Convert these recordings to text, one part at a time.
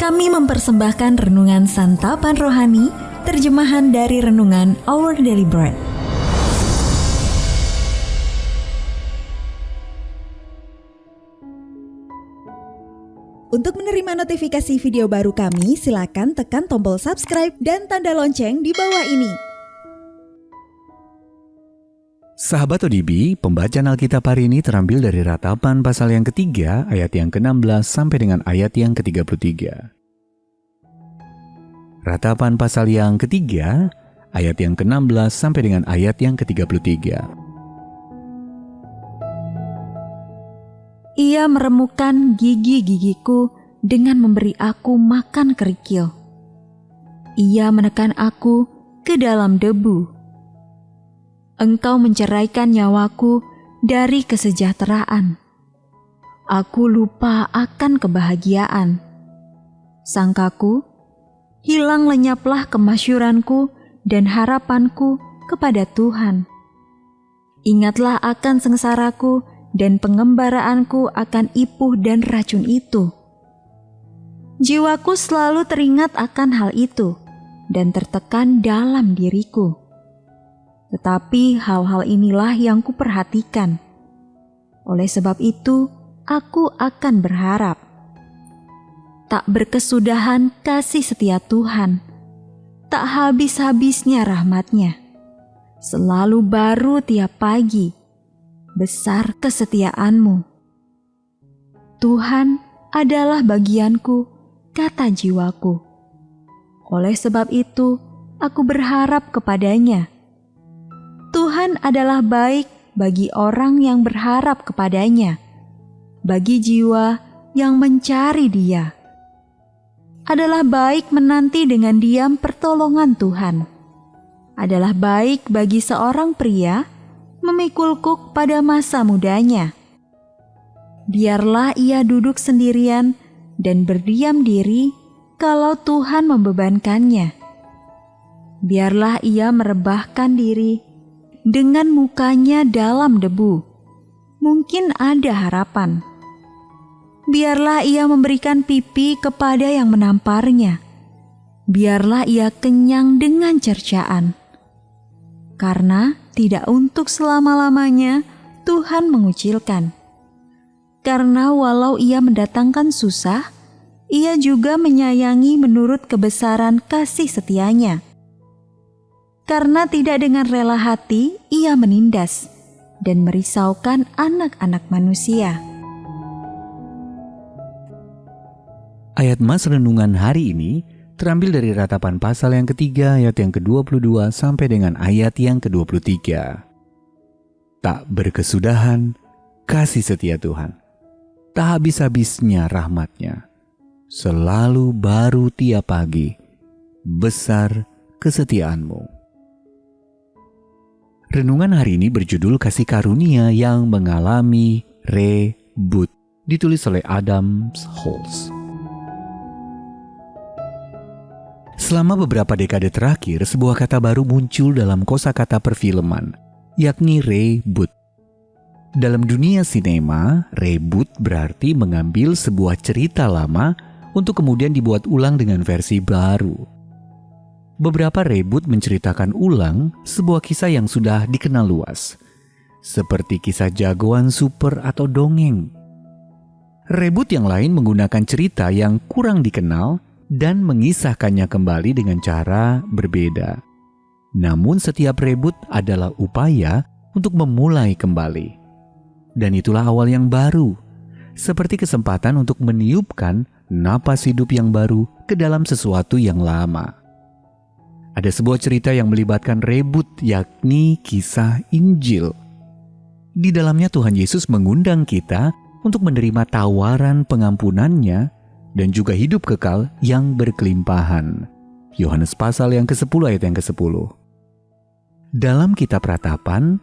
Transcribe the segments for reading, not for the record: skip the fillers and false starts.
Kami mempersembahkan renungan santapan rohani, terjemahan dari renungan Our Daily Bread. Untuk menerima notifikasi video baru kami, silakan tekan tombol subscribe dan tanda lonceng di bawah ini. Sahabat ODB, pembacaan Alkitab hari ini terambil dari Ratapan pasal yang ketiga, ayat yang ke-16 sampai dengan ayat yang ke-33. Ratapan pasal yang ketiga, ayat yang ke-16 sampai dengan ayat yang ke-33. Ia meremukkan gigi-gigiku dengan memberi aku makan kerikil. Ia menekan aku ke dalam debu. Engkau menceraikan nyawaku dari kesejahteraan. Aku lupa akan kebahagiaan. Sangkaku, hilang lenyaplah kemasyuranku dan harapanku kepada Tuhan. Ingatlah akan sengsaraku dan pengembaraanku akan ipuh dan racun itu. Jiwaku selalu teringat akan hal itu dan tertekan dalam diriku. Tetapi hal-hal inilah yang kuperhatikan. Oleh sebab itu, aku akan berharap. Tak berkesudahan kasih setia Tuhan, tak habis-habisnya rahmat-Nya. Selalu baru tiap pagi, besar kesetiaan-Mu. Tuhan adalah bagianku, kata jiwaku. Oleh sebab itu, aku berharap kepada-Nya. Tuhan adalah baik bagi orang yang berharap kepada-Nya, bagi jiwa yang mencari Dia. Adalah baik menanti dengan diam pertolongan Tuhan. Adalah baik bagi seorang pria memikul kuk pada masa mudanya. Biarlah ia duduk sendirian dan berdiam diri kalau Tuhan membebankannya. Biarlah ia merebahkan diri dengan mukanya dalam debu. Mungkin ada harapan. Biarlah ia memberikan pipi kepada yang menamparnya. Biarlah ia kenyang dengan cercaan. Karena tidak untuk selama-lamanya Tuhan mengucilkan. Karena walau ia mendatangkan susah, ia juga menyayangi menurut kebesaran kasih setianya. Karena tidak dengan rela hati ia menindas dan merisaukan anak-anak manusia. Ayat Mas renungan hari ini terambil dari Ratapan pasal yang ketiga, ayat yang ke-22 sampai dengan ayat yang ke-23. Tak berkesudahan kasih setia Tuhan, tak habis-habisnya rahmat-Nya. Selalu baru tiap pagi, besar kesetiaan-Mu. Renungan hari ini berjudul Kasih Karunia yang Mengalami Reboot, ditulis oleh Adam Holz. Selama beberapa dekade terakhir, sebuah kata baru muncul dalam kosakata perfilman, yakni reboot. Dalam dunia sinema, reboot berarti mengambil sebuah cerita lama untuk kemudian dibuat ulang dengan versi baru. Beberapa reboot menceritakan ulang sebuah kisah yang sudah dikenal luas, seperti kisah jagoan super atau dongeng. Reboot yang lain menggunakan cerita yang kurang dikenal dan mengisahkannya kembali dengan cara berbeda. Namun setiap reboot adalah upaya untuk memulai kembali. Dan itulah awal yang baru, seperti kesempatan untuk meniupkan napas hidup yang baru ke dalam sesuatu yang lama. Ada sebuah cerita yang melibatkan reboot, yakni kisah Injil. Di dalamnya Tuhan Yesus mengundang kita untuk menerima tawaran pengampunan-Nya dan juga hidup kekal yang berkelimpahan. Yohanes pasal yang ke-10 ayat yang ke-10. Dalam kitab Ratapan,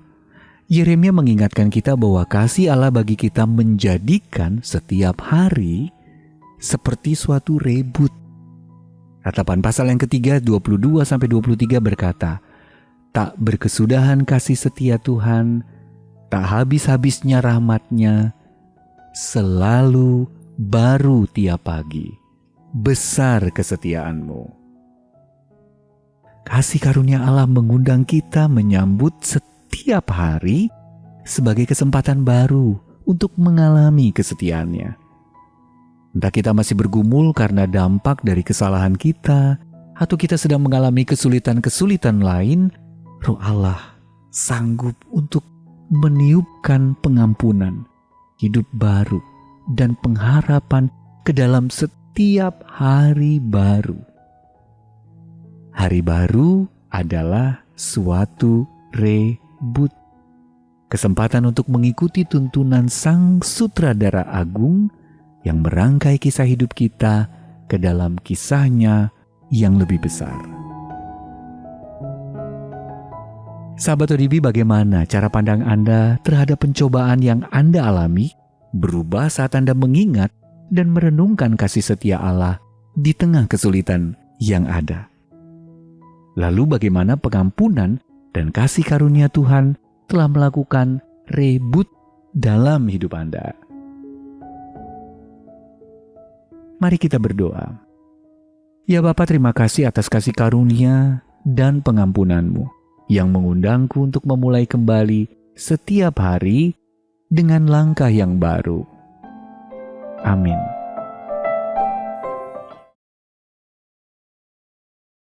Yeremia mengingatkan kita bahwa kasih Allah bagi kita menjadikan setiap hari seperti suatu reboot. Ratapan pasal yang ketiga 22-23 berkata, tak berkesudahan kasih setia Tuhan, tak habis-habisnya rahmat-Nya, selalu baru tiap pagi, besar kesetiaan-Mu. Kasih karunia Allah mengundang kita menyambut setiap hari sebagai kesempatan baru untuk mengalami kesetiaan-Nya. Entah kita masih bergumul karena dampak dari kesalahan kita, atau kita sedang mengalami kesulitan-kesulitan lain, Roh Allah sanggup untuk meniupkan pengampunan, hidup baru, dan pengharapan ke dalam setiap hari baru. Hari baru adalah suatu rebut. Kesempatan untuk mengikuti tuntunan Sang Sutradara Agung yang merangkai kisah hidup kita ke dalam kisahnya yang lebih besar. Sahabat ODB, bagaimana cara pandang Anda terhadap pencobaan yang Anda alami berubah saat Anda mengingat dan merenungkan kasih setia Allah di tengah kesulitan yang ada? Lalu bagaimana pengampunan dan kasih karunia Tuhan telah melakukan rebut dalam hidup Anda? Mari kita berdoa. Ya Bapa, terima kasih atas kasih karunia dan pengampunan-Mu yang mengundangku untuk memulai kembali setiap hari dengan langkah yang baru. Amin.